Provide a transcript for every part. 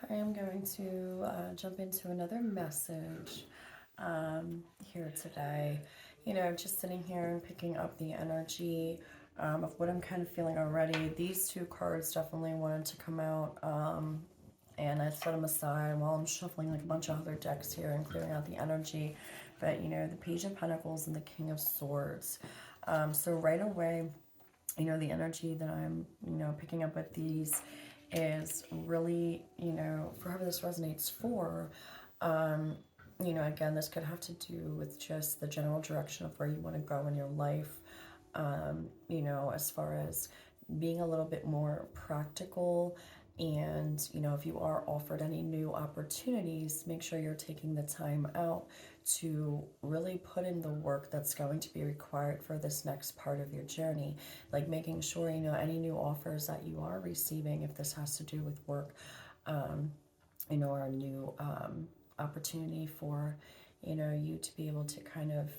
I am going to jump into another message here today. You know, just sitting here and picking up the energy of what I'm kind of feeling already. These two cards definitely wanted to come out, and I set them aside while I'm shuffling like a bunch of other decks here and clearing out the energy. But, you know, the Page of Pentacles and the King of Swords. So right away, you know, the energy that I'm, you know, picking up with these is really, you know, for whoever this resonates for, you know, again, this could have to do with just the general direction of where you want to go in your life, you know, as far as being a little bit more practical. And, you know, if you are offered any new opportunities, make sure you're taking the time out to really put in the work that's going to be required for this next part of your journey. Like making sure, you know, any new offers that you are receiving, if this has to do with work, you know, or a new opportunity for, you know, you to be able to kind of,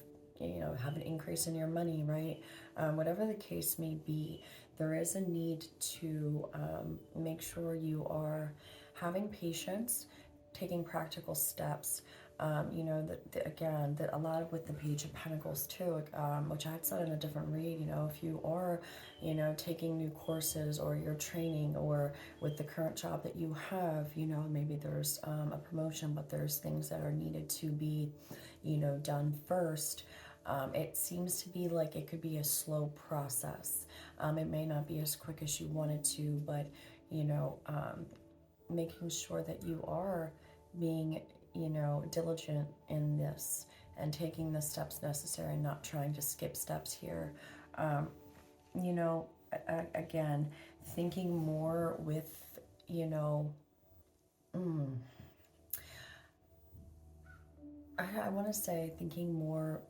you know, have an increase in your money, right? Whatever the case may be, there is a need to make sure you are having patience, taking practical steps. You know, again, that a lot of with the Page of Pentacles too, which I had said in a different read, you know, if you are, you know, taking new courses or you're training, or with the current job that you have, you know, maybe there's a promotion, but there's things that are needed to be, you know, done first. It seems to be like it could be a slow process. It may not be as quick as you want it to, but, you know, making sure that you are being, you know, diligent in this and taking the steps necessary and not trying to skip steps here. You know, again, thinking more with, you know, I want to say thinking more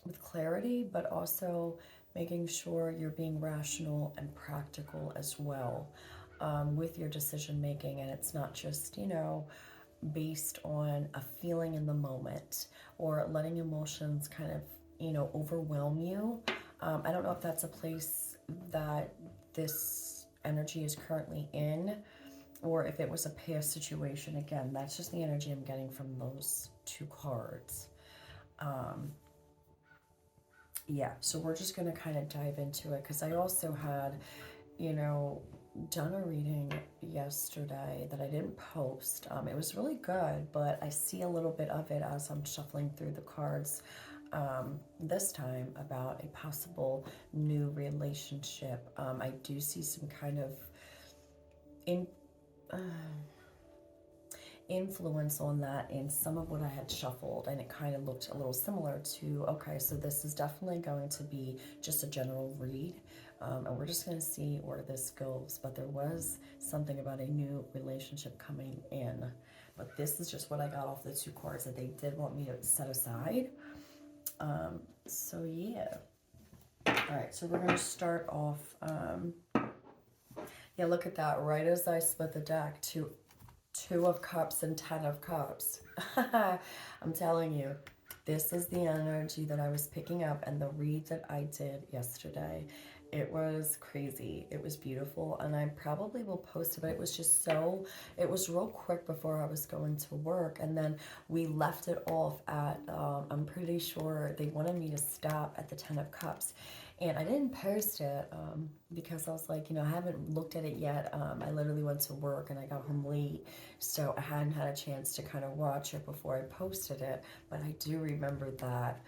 with clarity, but also making sure you're being rational and practical as well, with your decision making. And it's not just, you know, based on a feeling in the moment or letting emotions kind of, you know, overwhelm you. I don't know if that's a place that this energy is currently in, or if it was a past situation. Again, that's just the energy I'm getting from those two cards. Yeah, so we're just going to kind of dive into it, because I also had, you know, done a reading yesterday that I didn't post. It was really good, but I see a little bit of it as I'm shuffling through the cards this time, about a possible new relationship. I do see some kind of in influence on that in some of what I had shuffled, and it kind of looked a little similar to, okay, so this is definitely going to be just a general read, and we're just going to see where this goes. But there was something about a new relationship coming in, but this is just what I got off the two cards that they did want me to set aside. So yeah, all right, so we're going to start off, yeah, look at that, right as I split the deck, Two of Cups and Ten of Cups. I'm telling you, this is the energy that I was picking up, and the read that I did yesterday. It was crazy. It was beautiful, and I probably will post it, but it was just so, it was real quick before I was going to work, and then we left it off at, I'm pretty sure they wanted me to stop at the Ten of Cups. And I didn't post it because I was like, you know, I haven't looked at it yet. I literally went to work and I got home late, so I hadn't had a chance to kind of watch it before I posted it. But I do remember that.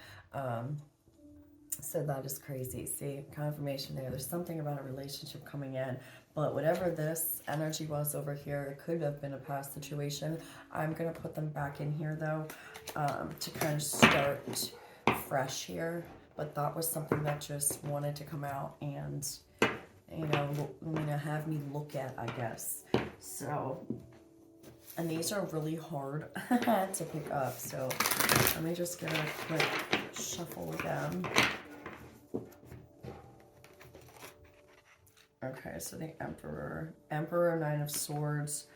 So that is crazy. See, confirmation there. There's something about a relationship coming in. But whatever this energy was over here, it could have been a past situation. I'm going to put them back in here, though, to kind of start fresh here. But that was something that just wanted to come out and, you know, have me look at, I guess. So, and these are really hard to pick up. So let me just get a quick shuffle again. Okay, so the Emperor, Nine of Swords.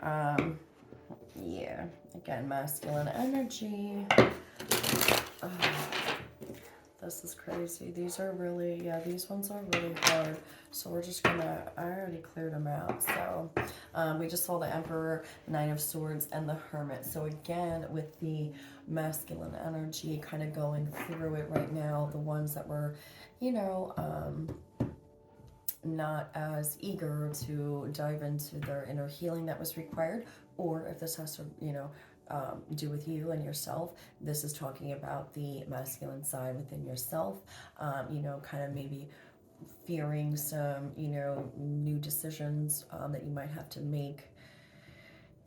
Yeah, again, masculine energy. This is crazy. These are really, yeah, these ones are really hard. So we're just gonna, I already cleared them out. So we just saw the Emperor, Knight of Swords, and the Hermit. So again, with the masculine energy kind of going through it right now, the ones that were, you know, not as eager to dive into their inner healing that was required, or if this has to, you know, do with you and yourself. This is talking about the masculine side within yourself, you know, kind of maybe fearing some, you know, new decisions that you might have to make,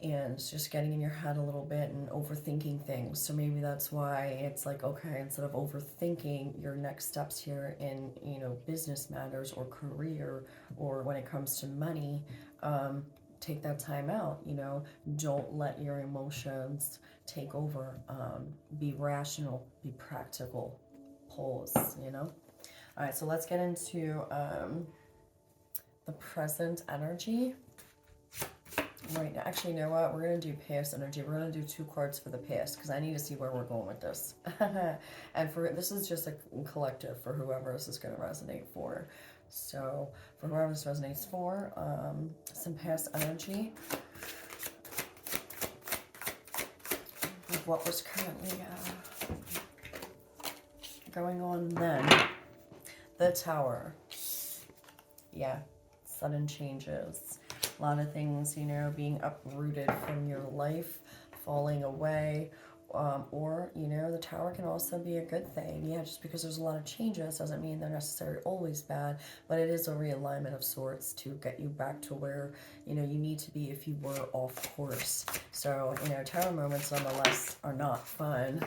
and just getting in your head a little bit and overthinking things. So maybe that's why it's like, okay, instead of overthinking your next steps here in, you know, business matters or career or when it comes to money, take that time out, you know, don't let your emotions take over. Be rational, be practical, pause, you know. All right, so let's get into the present energy. Right now, actually, you know what? We're going to do past energy. We're going to do 2 cards for the past because I need to see where we're going with this. And for this is just a collective for whoever this is going to resonate for. So for whoever this resonates for, some past energy of what was currently going on then. The Tower. Yeah, sudden changes. A lot of things, you know, being uprooted from your life, falling away, or, you know, the Tower can also be a good thing. Yeah, just because there's a lot of changes doesn't mean they're necessarily always bad, but it is a realignment of sorts to get you back to where, you know, you need to be if you were off course. So, you know, Tower moments nonetheless are not fun,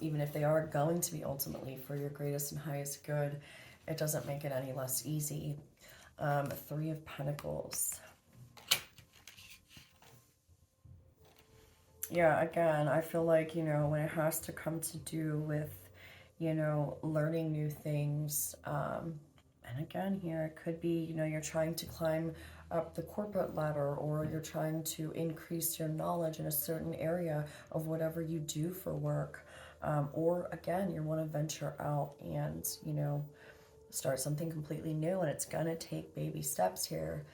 even if they are going to be ultimately for your greatest and highest good. It doesn't make it any less easy. 3 of Pentacles. Yeah, again, I feel like, you know, when it has to come to do with, you know, learning new things, and again here, it could be, you know, you're trying to climb up the corporate ladder, or you're trying to increase your knowledge in a certain area of whatever you do for work, or again, you want to venture out and, you know, start something completely new, and it's going to take baby steps here.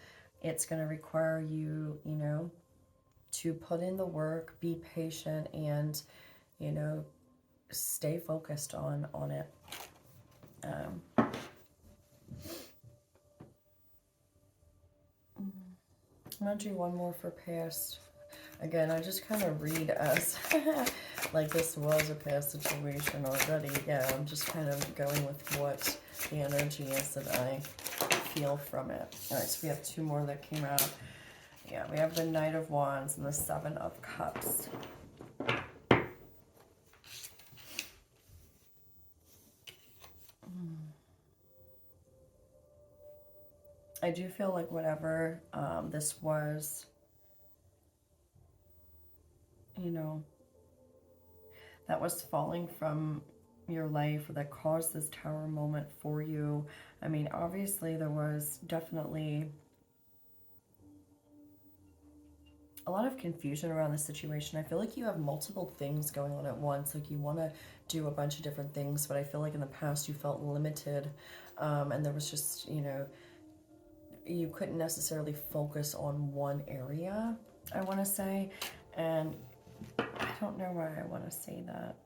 It's going to require you, you know, to put in the work, be patient, and, you know, stay focused on it. I'm going to do one more for past. Again, I just kind of read as like this was a past situation already. Yeah, I'm just kind of going with what the energy is that I feel from it. All right, so we have 2 more that came out. Yeah, we have the Knight of Wands and the 7 of Cups. I do feel like whatever this was, you know, that was falling from your life, or that caused this Tower moment for you. I mean, obviously there was definitely a lot of confusion around the situation. I feel like you have multiple things going on at once. Like you want to do a bunch of different things, but I feel like in the past you felt limited, and there was just, you know, you couldn't necessarily focus on one area, I want to say. And I don't know why I want to say that.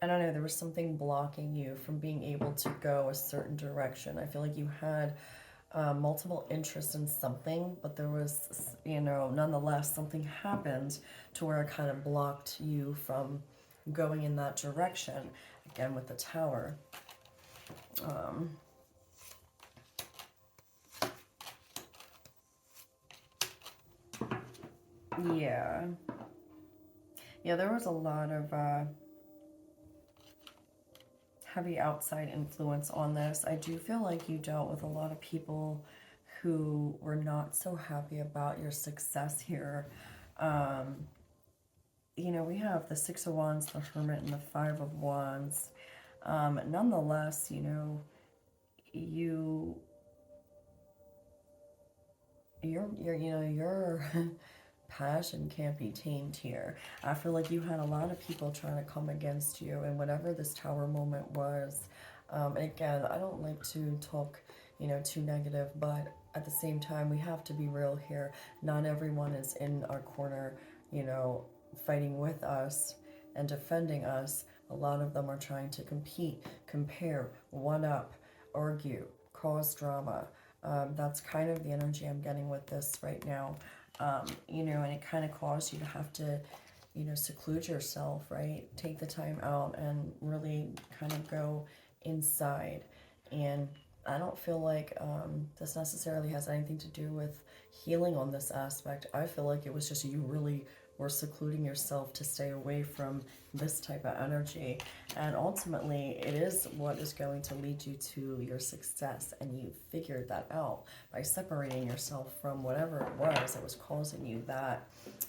I don't know, there was something blocking you from being able to go a certain direction. I feel like you had multiple interests in something, but there was, you know, nonetheless, something happened to where it kind of blocked you from going in that direction. Again, with the Tower. Yeah. Yeah, there was a lot of heavy outside influence on this. I do feel like you dealt with a lot of people who were not so happy about your success here. You know, we have the 6 of Wands, the Hermit, and the 5 of Wands. Nonetheless, you know, you're passion can't be tamed here. I feel like you had a lot of people trying to come against you, and whatever this Tower moment was, and again, I don't like to talk, too negative, but at the same time, we have to be real here. Not everyone is in our corner, fighting with us and defending us. A lot of them are trying to compete, compare, one up, argue, cause drama. That's kind of the energy I'm getting with this right now. And it kind of caused you to have to, seclude yourself, right? Take the time out and really kind of go inside. And I don't feel like this necessarily has anything to do with healing on this aspect. I feel like it was just you really were secluding yourself to stay away from this type of energy. And ultimately, it is what is going to lead you to your success. And you figured that out by separating yourself from whatever it was that was causing you that.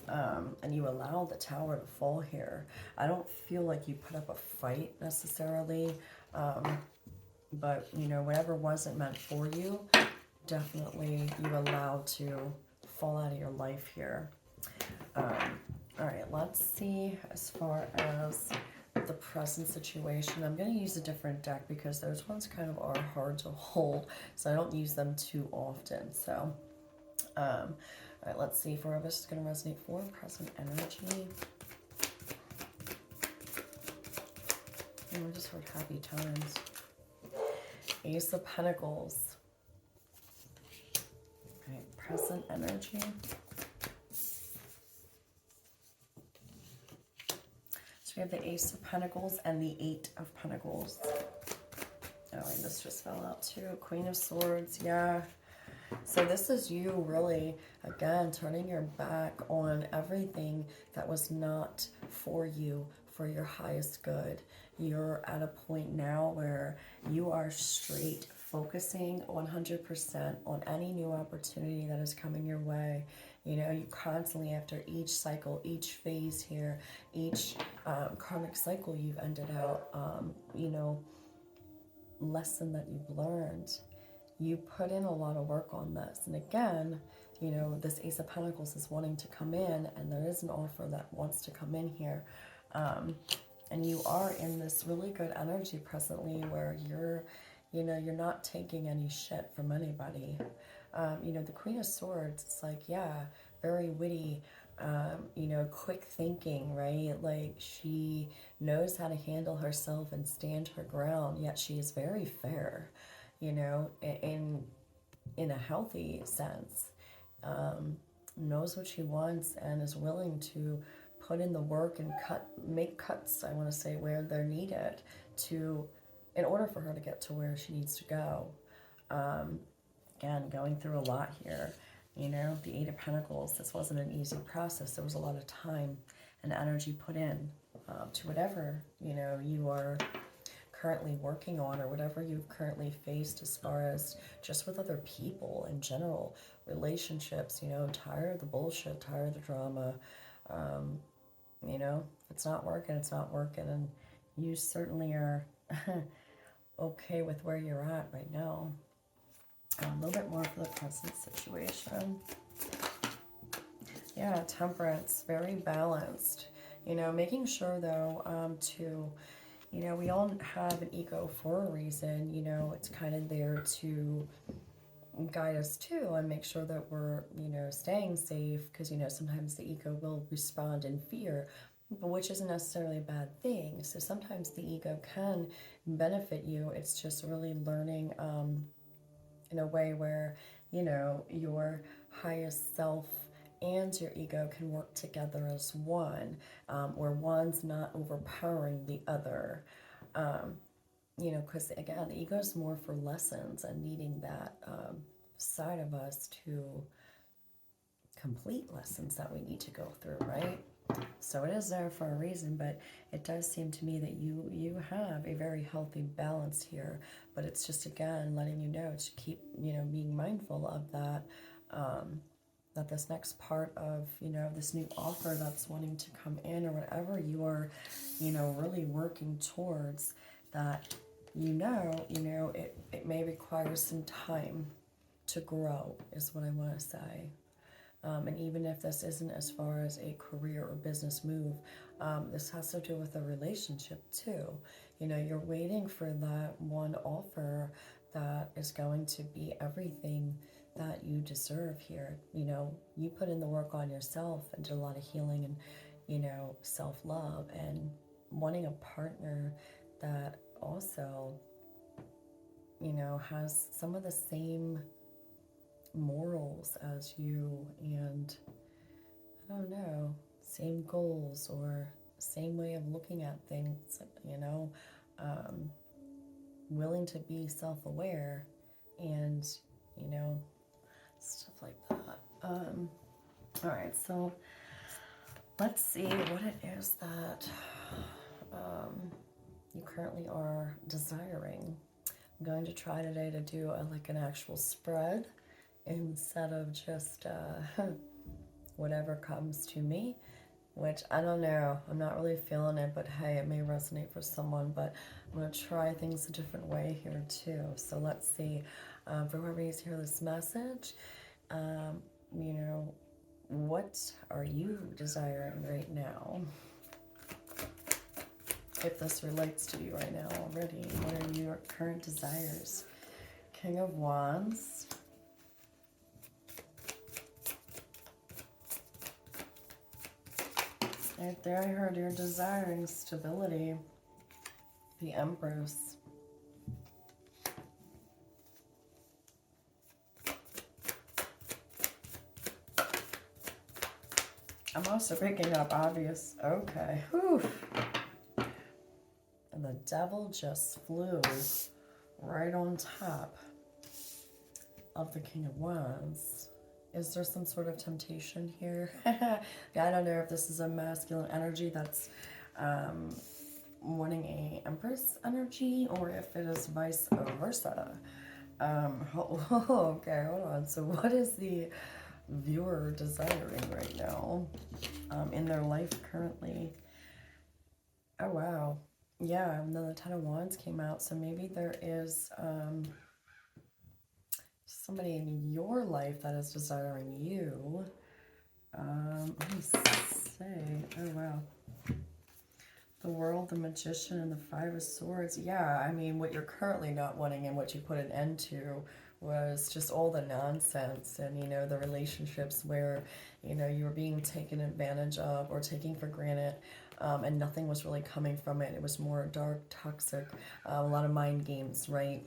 And you allowed the tower to fall here. I don't feel like you put up a fight necessarily. But, whatever wasn't meant for you, definitely you allowed to fall out of your life here. All right, let's see as far as the present situation. I'm going to use a different deck because those ones kind of are hard to hold, so I don't use them too often. So, all right, let's see if wherever this is going to resonate for present energy. I just heard happy times. Ace of Pentacles. All right, present energy. We have the Ace of Pentacles and the Eight of Pentacles. Oh, and this just fell out too. Queen of Swords, yeah. So this is you really, again, turning your back on everything that was not for you, for your highest good. You're at a point now where you are straight focusing 100% on any new opportunity that is coming your way. You constantly, after each cycle, each phase here, each karmic cycle you've ended out, lesson that you've learned, you put in a lot of work on this. And again, this Ace of Pentacles is wanting to come in, and there is an offer that wants to come in here. And you are in this really good energy presently where you're not taking any shit from anybody. The Queen of Swords, it's like, yeah, very witty, quick thinking, right? Like, she knows how to handle herself and stand her ground, yet she is very fair, in a healthy sense. Knows what she wants and is willing to put in the work and make cuts, I want to say, where they're needed in order for her to get to where she needs to go. Again, going through a lot here. The Eight of Pentacles, this wasn't an easy process. There was a lot of time and energy put in to whatever, you are currently working on, or whatever you've currently faced as far as just with other people in general, relationships, tired of the bullshit, tired of the drama. If it's not working, it's not working. And you certainly are okay with where you're at right now. A little bit more for the present situation. Yeah, Temperance, very balanced. Making sure though, we all have an ego for a reason. It's kind of there to guide us too and make sure that we're, staying safe, because, sometimes the ego will respond in fear, but which isn't necessarily a bad thing. So sometimes the ego can benefit you. It's just really learning, in a way where, your highest self and your ego can work together as one, where one's not overpowering the other. Because again, the ego is more for lessons and needing that side of us to complete lessons that we need to go through, right? So it is there for a reason, but it does seem to me that you have a very healthy balance here. But it's just, again, letting you know to keep, being mindful of that, that this next part of, this new offer that's wanting to come in, or whatever you are, really working towards, that, it may require some time to grow, is what I want to say. And even if this isn't as far as a career or business move, this has to do with a relationship too. You know, you're waiting for that one offer that is going to be everything that you deserve here. You know, you put in the work on yourself and did a lot of healing and, you know, self-love, and wanting a partner that also, you know, has some of the same morals as you, and I don't know, same goals or same way of looking at things, you know, willing to be self-aware and, you know, stuff like that. All right, so let's see what it is that you currently are desiring. I'm going to try today to do like an actual spread instead of just whatever comes to me, which I don't know. I'm not really feeling it, but hey, it may resonate for someone, but I'm going to try things a different way here too. So let's see. For whoever needs to hear this message, you know, what are you desiring right now? If this relates to you right now already, what are your current desires? King of Wands. Right there, I heard you're desiring stability. The Empress. I'm also picking up obvious. Okay. Whew. And the Devil just flew right on top of the King of Wands. Is there some sort of temptation here? Yeah, I don't know if this is a masculine energy that's wanting a Empress energy, or if it is vice versa. Okay, hold on. So what is the viewer desiring right now in their life currently? Oh, wow. Yeah, and then the Ten of Wands came out, so maybe there is somebody in your life that is desiring you. Let me say, oh wow. The World, the Magician, and the Five of Swords. Yeah, I mean, what you're currently not wanting and what you put an end to was just all the nonsense and, you know, the relationships where, you know, you were being taken advantage of or taken for granted, and nothing was really coming from it. It was more dark, toxic, a lot of mind games, right?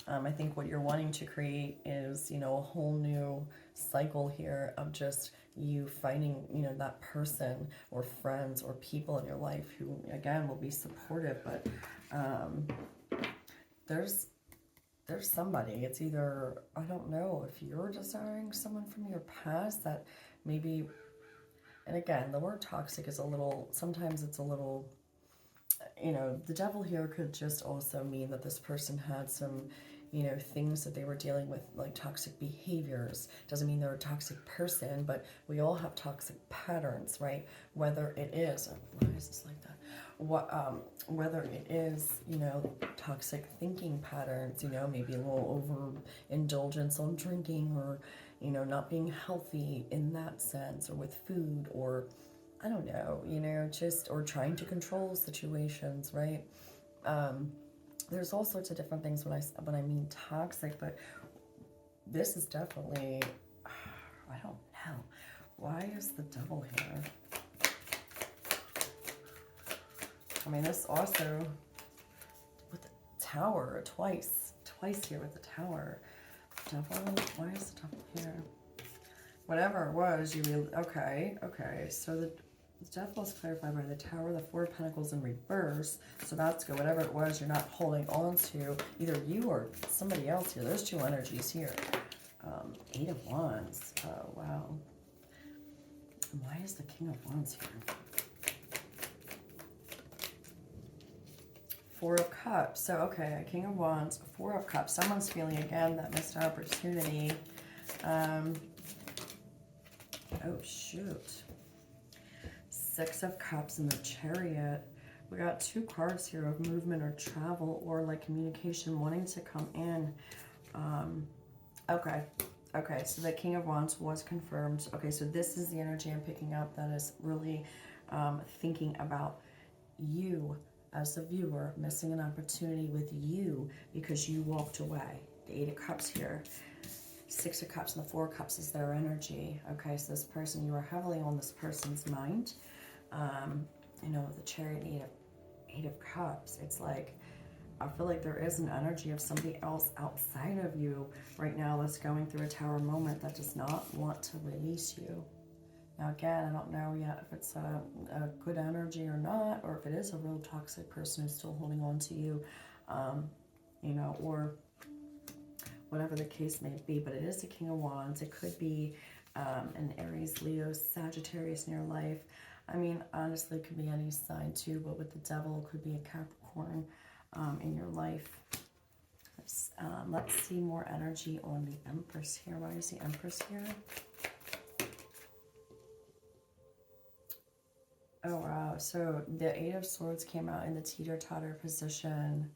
I think what you're wanting to create is, you know, a whole new cycle here of just you finding, you know, that person or friends or people in your life who, again, will be supportive. But there's somebody. It's either, I don't know if you're desiring someone from your past that maybe, and again, the word toxic is a little, sometimes it's a little, you know, the Devil here could just also mean that this person had some, you know, things that they were dealing with, like toxic behaviors. Doesn't mean they're a toxic person, but we all have toxic patterns, right? Whether it is, why is this like that? Whether it is, you know, toxic thinking patterns, you know, maybe a little overindulgence on drinking, or, you know, not being healthy in that sense, or with food, or I don't know, you know, just, or trying to control situations, right? There's all sorts of different things when I mean toxic, but this is definitely, I don't know. Why is the Devil here? I mean, this also, with the Tower, twice here with the Tower. Devil, why is the Devil here? Whatever it was, you really, okay, so the Devil is clarified by the Tower, the Four of Pentacles in reverse, so that's good. Whatever it was, you're not holding on to, either you or somebody else here. There's two energies here. Eight of Wands, oh wow. Why is the King of Wands here? Four of Cups, so okay, King of Wands, Four of Cups. Someone's feeling, again, that missed opportunity. Oh shoot. Six of Cups in the Chariot. We got two cards here of movement or travel or like communication wanting to come in. Okay, Okay, so the King of Wands was confirmed. Okay, so this is the energy I'm picking up that is really thinking about you as the viewer, missing an opportunity with you because you walked away. The Eight of Cups here. Six of Cups and the Four of Cups is their energy. Okay, so this person, you are heavily on this person's mind. You know, the Chariot and Eight of Cups. It's like, I feel like there is an energy of somebody else outside of you right now that's going through a tower moment that does not want to release you. Now again, I don't know yet if it's a good energy or not, or if it is a real toxic person who's still holding on to you, you know, or whatever the case may be. But it is the King of Wands. It could be an Aries, Leo, Sagittarius in your life. I mean, honestly, it could be any sign too, but with the Devil, it could be a Capricorn in your life. Let's see more energy on the Empress here. Why is the Empress here? Oh, wow. So the Eight of Swords came out in the teeter-totter position.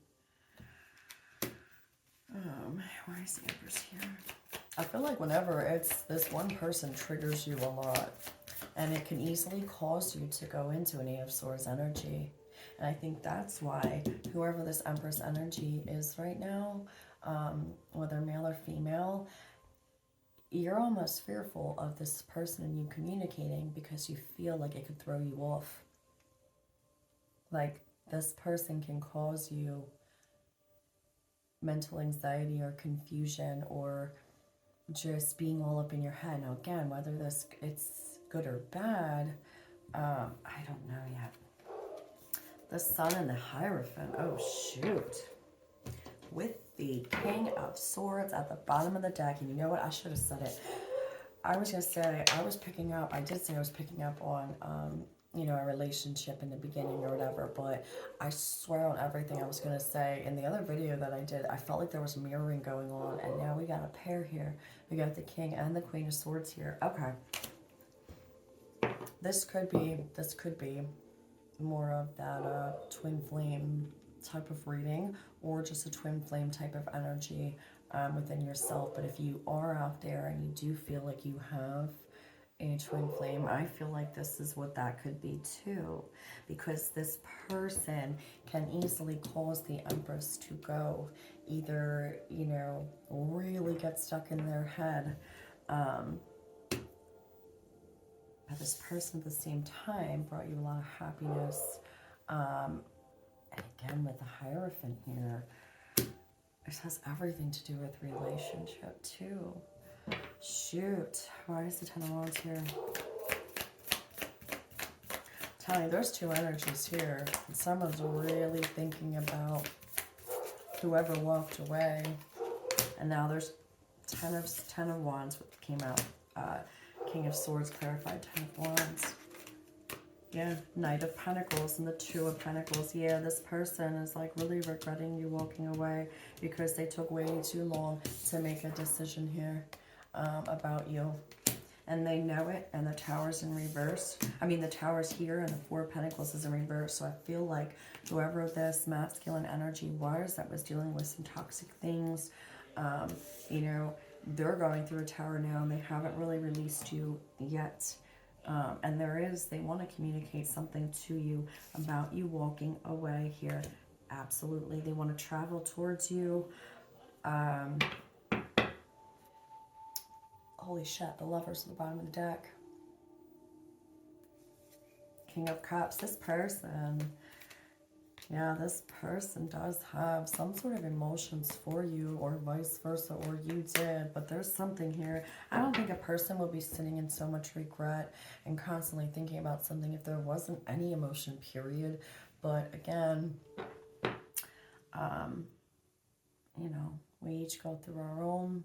Why is the Empress here? I feel like whenever it's this one person triggers you a lot, and it can easily cause you to go into an Eight of Swords energy. And I think that's why whoever this Empress energy is right now, whether male or female, you're almost fearful of this person and you communicating because you feel like it could throw you off. Like this person can cause you mental anxiety or confusion or just being all up in your head. Now again, whether it's good or bad, I don't know yet. The Sun and the Hierophant. Oh shoot. With the King of Swords at the bottom of the deck. And you know what? I should have said it. I was going to say, I was picking up on, you know, a relationship in the beginning or whatever. But I swear on everything I was going to say. In the other video that I did, I felt like there was mirroring going on. And now we got a pair here. We got the King and the Queen of Swords here. Okay. This could be more of that twin flame type of reading, or just a twin flame type of energy within yourself. But if you are out there and you do feel like you have a twin flame, I feel like this is what that could be too, because this person can easily cause the Empress to go either, you know, really get stuck in their head, but this person at the same time brought you a lot of happiness. And again, with the Hierophant here, this has everything to do with relationship too. Shoot, why is the Ten of Wands here? Telling you, there's two energies here. Someone's really thinking about whoever walked away. And now there's Ten of Wands came out. King of Swords clarified, Ten of Wands. Yeah, Knight of Pentacles and the Two of Pentacles. Yeah, this person is like really regretting you walking away because they took way too long to make a decision here about you. And they know it, and the Tower's in reverse. I mean, the Tower's here and the Four of Pentacles is in reverse. So I feel like whoever this masculine energy was that was dealing with some toxic things, you know, they're going through a tower now and they haven't really released you yet. And they want to communicate something to you about you walking away here. Absolutely. They want to travel towards you. Holy shit, the Lovers at the bottom of the deck. King of Cups. This person does have some sort of emotions for you, or vice versa, or you did, but there's something here. I don't think a person would be sitting in so much regret and constantly thinking about something if there wasn't any emotion, period. But again, you know, we each go through our own,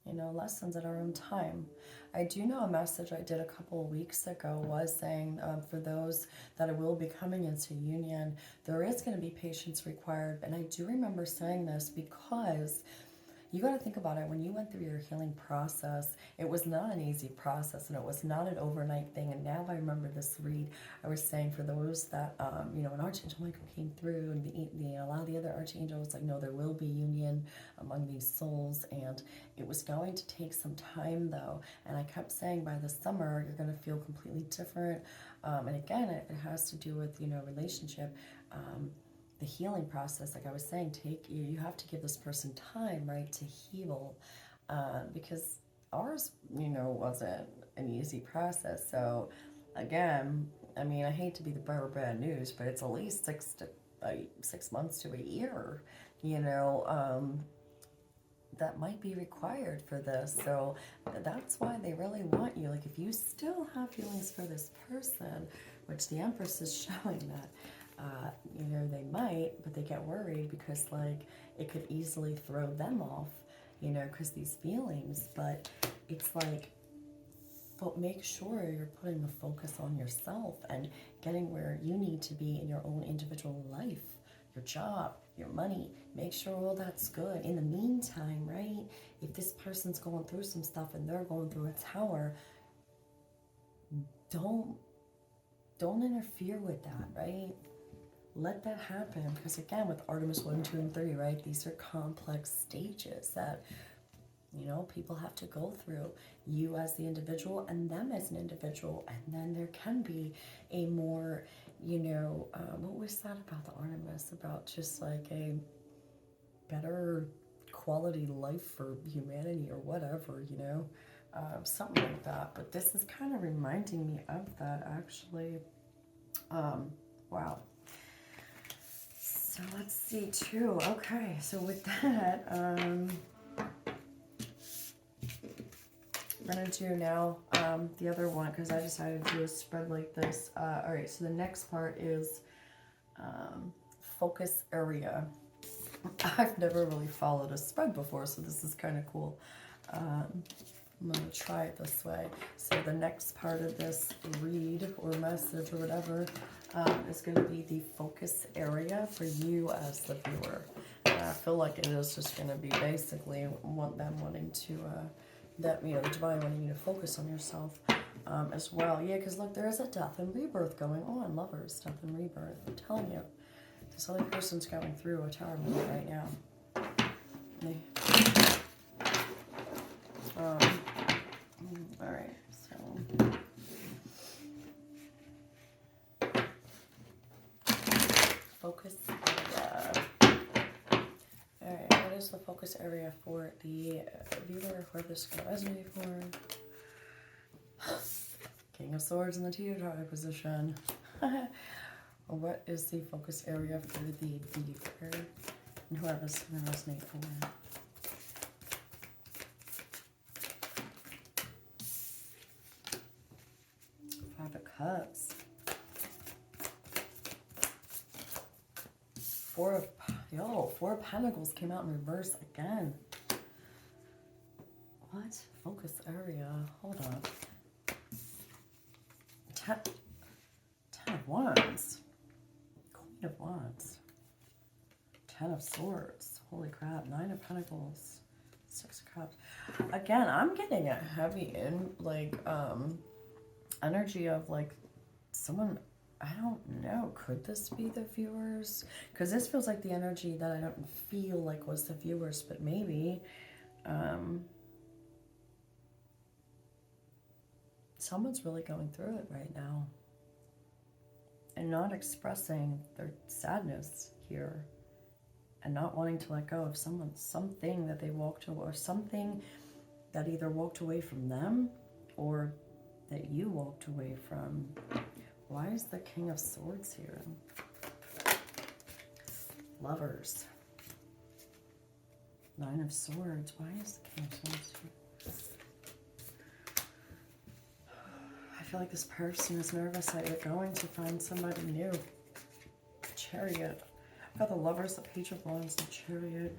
you know, lessons at our own time. I do know a message I did a couple of weeks ago was saying for those that will be coming into union, there is going to be patience required. And I do remember saying this because, you got to think about it. When you went through your healing process, it was not an easy process, and it was not an overnight thing. And now I remember this read, I was saying for those that, an Archangel Michael came through, and a lot of the other archangels, like, no, there will be union among these souls, and it was going to take some time, though. And I kept saying by the summer, you're going to feel completely different. And again, it has to do with, relationship. The healing process, like I was saying, you have to give this person time, right, to heal, because ours, wasn't an easy process. So again, I mean, I hate to be the bearer of bad news, but it's at least 6 months to a year, that might be required for this. So that's why they really want you. Like, if you still have feelings for this person, which the Empress is showing that, they might, but they get worried because, like, it could easily throw them off, because these feelings. But it's like, but make sure you're putting the focus on yourself and getting where you need to be in your own individual life, your job, your money. Make sure all that's good. In the meantime, right, if this person's going through some stuff and they're going through a tower, don't interfere with that, right? Let that happen, because again, with Artemis 1, 2, and 3, right, these are complex stages that, people have to go through, you as the individual and them as an individual. And then there can be a more, what was that about the Artemis? About just like a better quality life for humanity or whatever, something like that. But this is kind of reminding me of that, actually. Wow. So let's see too. Okay, so with that, we're gonna do now the other one, because I decided to do a spread like this. All right, so the next part is focus area. I've never really followed a spread before, so this is kind of cool. I'm gonna try it this way. So the next part of this read or message or whatever is going to be the focus area for you as the viewer. And I feel like it is just going to be basically them wanting to, the divine wanting you to focus on yourself as well. Yeah, because look, there is a death and rebirth going on. Lovers, death and rebirth. I'm telling you, this other person's going through a tower moment right now. All right, so focus area. All right, what is the focus area for the viewer where this can resonate for? King of Swords in the teeter-totter position. What is the focus area for the viewer and whoever this can resonate for? Five of Cups. Four of Pentacles came out in reverse again. What? Focus area. Hold on. Ten of Wands. Queen of Wands. 10 of Swords. Holy crap. 9 of Pentacles. 6 of Cups. Again, I'm getting a heavy energy of like someone, I don't know, could this be the viewers? Because this feels like the energy that I don't feel like was the viewers, but maybe someone's really going through it right now and not expressing their sadness here and not wanting to let go of something that they walked away, or something that either walked away from them or that you walked away from. Why is the King of Swords here? Lovers. 9 of Swords. Why is the King of Swords here? I feel like this person is nervous that you're going to find somebody new. Chariot. I've got the Lovers, the Page of Wands, the Chariot.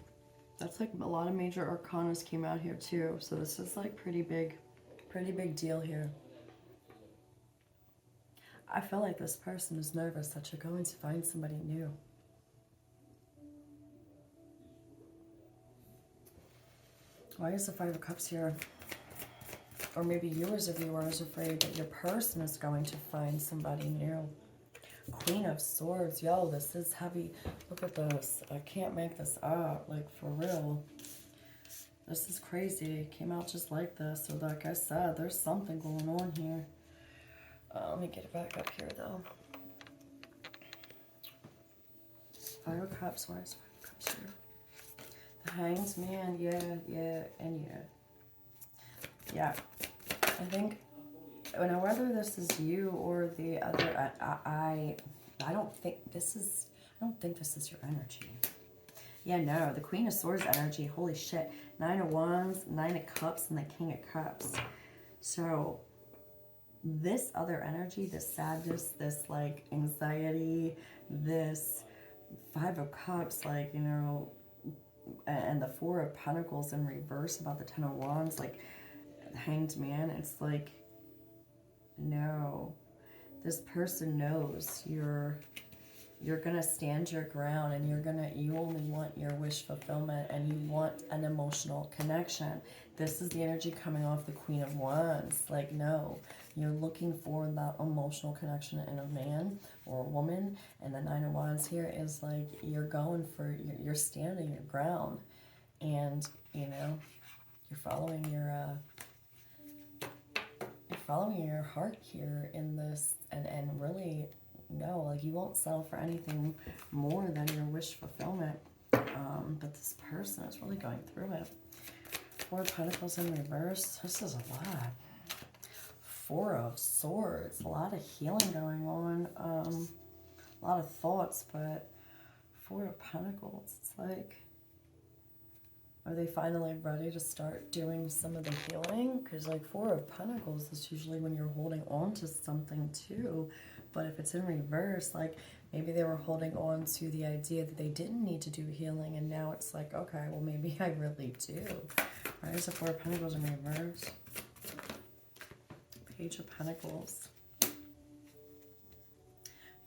That's like a lot of major arcanas came out here too. So this is like pretty big deal here. I feel like this person is nervous that you're going to find somebody new. Why is the Five of Cups here? Or maybe you as a viewer is afraid that your person is going to find somebody new. Queen of Swords. Yo, this is heavy. Look at this. I can't make this up. Like, for real. This is crazy. It came out just like this. So like I said, there's something going on here. Let me get it back up here, though. Five of Cups. Why is Five of Cups here? The Hanged Man. Yeah, and yeah. Yeah. I think, whether this is you or the other, I don't think this is your energy. Yeah, no, the Queen of Swords energy, holy shit. 9 of Wands, 9 of Cups, and the King of Cups. So, this other energy, this sadness, this, like, anxiety, this Five of Cups, like, you know, and the Four of Pentacles in reverse about the 10 of Wands, like, the Hanged Man, it's like, no, this person knows you're gonna stand your ground, and you only want your wish fulfillment, and you want an emotional connection. This is the energy coming off the Queen of Wands. Like, no, you're looking for that emotional connection in a man or a woman, and the Nine of Wands here is like, you're standing your ground, and, you know, you're following your heart here in this, and really, no, like, you won't settle for anything more than your wish fulfillment. But this person is really going through it. Four of Pentacles in reverse. This is a lot. Four of Swords. A lot of healing going on. A lot of thoughts, but Four of Pentacles. It's like, are they finally ready to start doing some of the healing? Because, like, Four of Pentacles is usually when you're holding on to something too. But if it's in reverse, like, maybe they were holding on to the idea that they didn't need to do healing, and now it's like, okay, well, maybe I really do. Why is the Four of Pentacles in reverse? Page of Pentacles.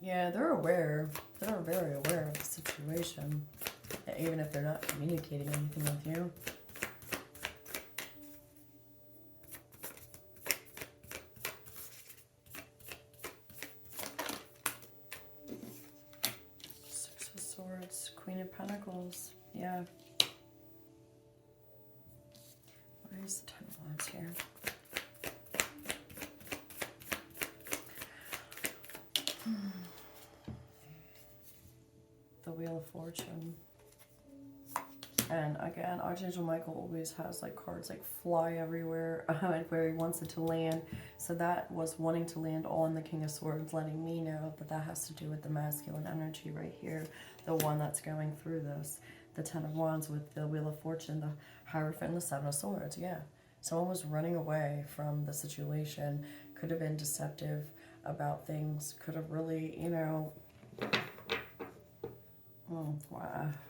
Yeah, they're aware. They're very aware of the situation, even if they're not communicating anything with you. Six of Swords, Queen of Pentacles. Yeah. Why is the Ten of Wands here? The Wheel of Fortune. And again, Archangel Michael always has, like, cards like fly everywhere where he wants it to land. So that was wanting to land on the King of Swords, letting me know that that has to do with the masculine energy right here. The one that's going through this. The Ten of Wands with the Wheel of Fortune, the Hierophant, and the Seven of Swords. Yeah. Someone was running away from the situation. Could have been deceptive about things. Could have really, you know... Oh,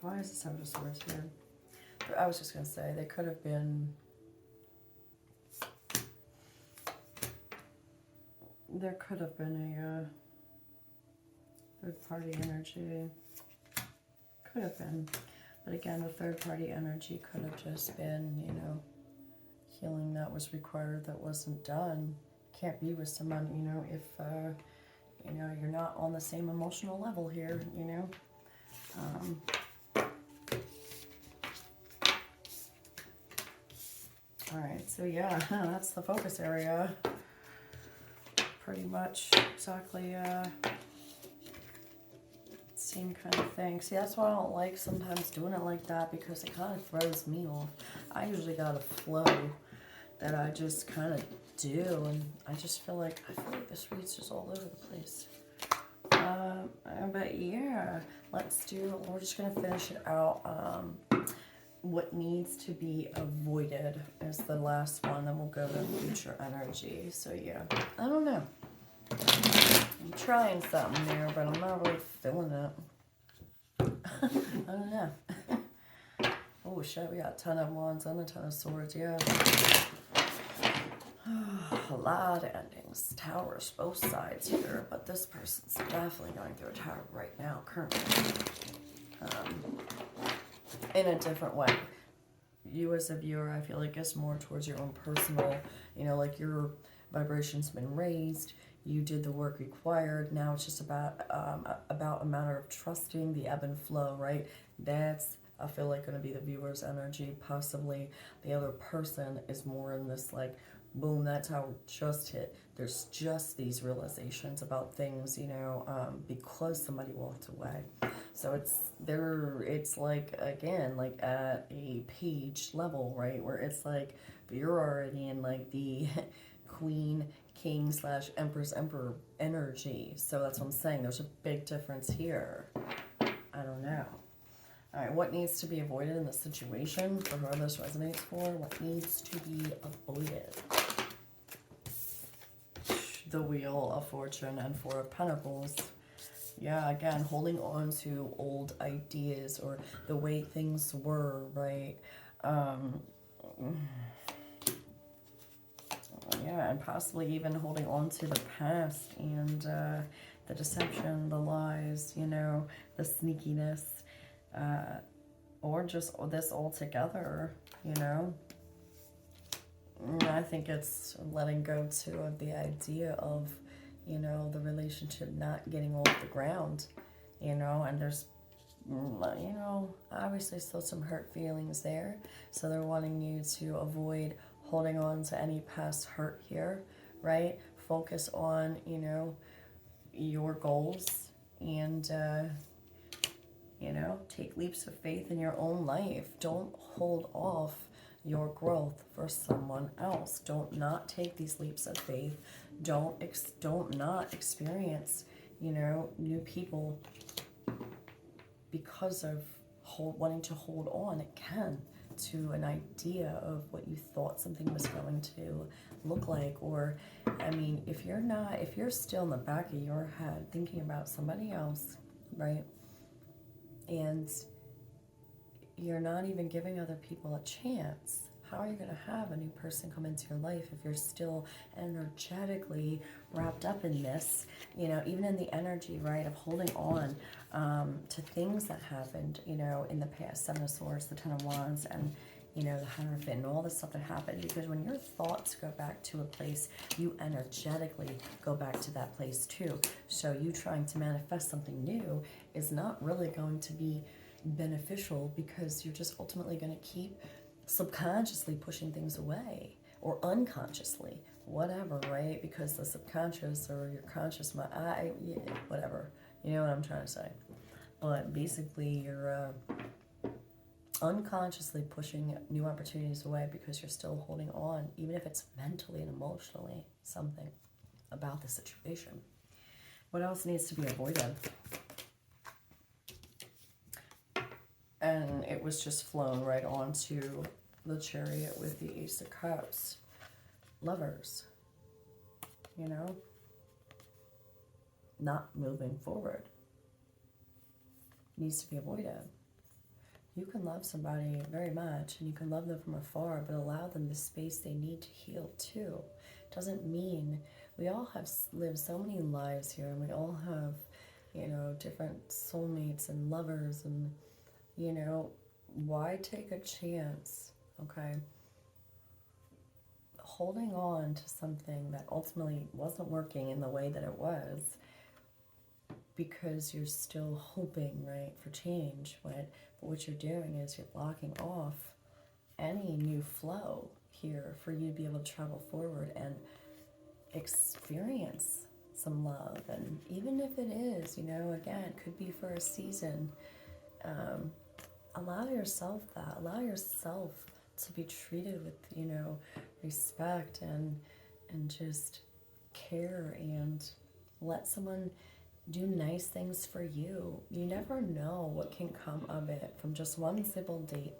why is the Seven of Swords here? I was just going to say, they could have been... There could have been a third-party energy. Could have been. But again, the third-party energy could have just been, you know, healing that was required that wasn't done. Can't be with someone, you know, if, you know, you're not on the same emotional level here, you know. Alright, so yeah, that's the focus area. Pretty much exactly same kind of thing. See, that's why I don't like sometimes doing it like that, because it kind of throws me off. I usually got a flow that I just kind of do, and I feel like this read's just all over the place. But yeah, we're just going to finish it out. What needs to be avoided is the last one, then we'll go to future energy. So yeah, I don't know. I'm trying something there, but I'm not really feeling it. I don't know. Oh shit, we got 10 of Wands and the 10 of Swords, yeah. A lot of endings. Towers, both sides here, but this person's definitely going through a tower right now, currently. In a different way. you as a viewer, I feel like it's more towards your own personal, you know, like your vibration's been raised, you did the work required. Now it's just about a matter of trusting the ebb and flow, right? That's, I feel like, going to be the viewer's energy. Possibly the other person is more in this like, boom, that's how it just hit. There's just these realizations about things, you know, because somebody walked away. So it's like, again, like at a page level, right? Where it's like, but you're already in like the queen, king slash empress, emperor energy. So that's what I'm saying. There's a big difference here. I don't know. All right, what needs to be avoided in this situation for whoever this resonates for? What needs to be avoided? The Wheel of Fortune and Four of Pentacles. Yeah, again, holding on to old ideas or the way things were, right? Yeah, and possibly even holding on to the past and the deception, the lies, you know, the sneakiness, or just this altogether, you know. I think it's letting go too of the idea of, you know, the relationship not getting off the ground, you know, and there's, you know, obviously still some hurt feelings there. So they're wanting you to avoid holding on to any past hurt here, right? Focus on, you know, your goals and, you know, take leaps of faith in your own life. Don't hold off your growth for someone else. Don't not take these leaps of faith. Don't not experience, you know, new people because of wanting to hold on again to an idea of what you thought something was going to look like. Or, I mean, if you're still in the back of your head thinking about somebody else, right? And you're not even giving other people a chance. How are you going to have a new person come into your life if you're still energetically wrapped up in this, you know, even in the energy, right, of holding on to things that happened, you know, in the past? Seven of Swords, the Ten of Wands, and, you know, the Hierophant, and all this stuff that happened. Because when your thoughts go back to a place, you energetically go back to that place too. So you trying to manifest something new is not really going to be beneficial, because you're just ultimately going to keep subconsciously pushing things away, or unconsciously, whatever, right? Because the subconscious or your conscious mind, whatever, you know what I'm trying to say. But basically, you're unconsciously pushing new opportunities away because you're still holding on, even if it's mentally and emotionally, something about the situation. What else needs to be avoided? And it was just flown right onto the Chariot with the Ace of Cups. Lovers, you know, not moving forward needs to be avoided. You can love somebody very much and you can love them from afar, but allow them the space they need to heal too. Doesn't mean, we all have lived so many lives here, and we all have, you know, different soulmates and lovers, and, you know, why take a chance, okay? Holding on to something that ultimately wasn't working in the way that it was, because you're still hoping, right, for change. But what you're doing is you're blocking off any new flow here for you to be able to travel forward and experience some love. And even if it is, you know, again, it could be for a season. Allow yourself that. Allow yourself to be treated with, you know, respect and just care, and let someone do nice things for you. You never know what can come of it from just one simple date.